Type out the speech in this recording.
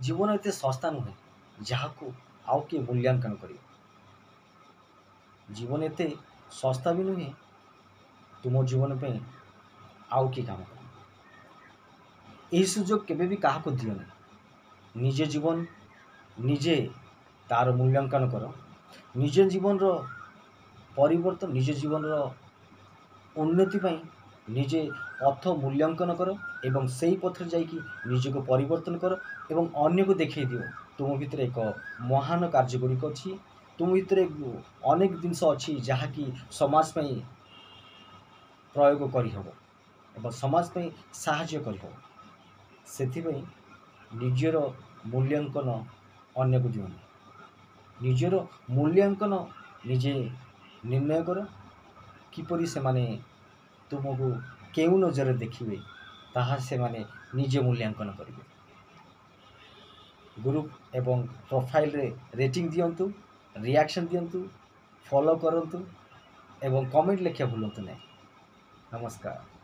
जीवन एते सस्ता नुहे जहाँ को आउ किए मूल्यांकन कर। जीवन एते सस्ता भी नुहे तुम जीवन पे आउ किए काम कर। यही सुजोग केबे भी क्या दियो नहीं। निजे जीवन निजे तार मूल्यांकन कर। निज जीवन रो परिवर्तन निज जीवन रो उन्नति पाई निजे पथ मूल्यांकन कर एवं से ही पथरे जाकि निज को परिवर्तन कर एवं अन्य को देखा दियो तुम भितर एक महान कार्य गुड़िक अच्छी। तुम भितर अनेक जिनस अच्छी जहाँकि समाज में प्रयोग करहब एवं समाज में साहाय्य करहब। से निजर मूल्यांकन अन्य को दियो। निजर मूल्यांकन निजे निर्णय कर किपरि से माने तुमको केउ नजर देखिए ताहा से माने निजे मूल्यांकन करेंगे। ग्रुप एवं प्रोफाइल रे रेटिंग दियंतु, रिएक्शन दियंतु, फॉलो करंतु एवं कमेंट लिखिया भूलंतु नहीं। नमस्कार।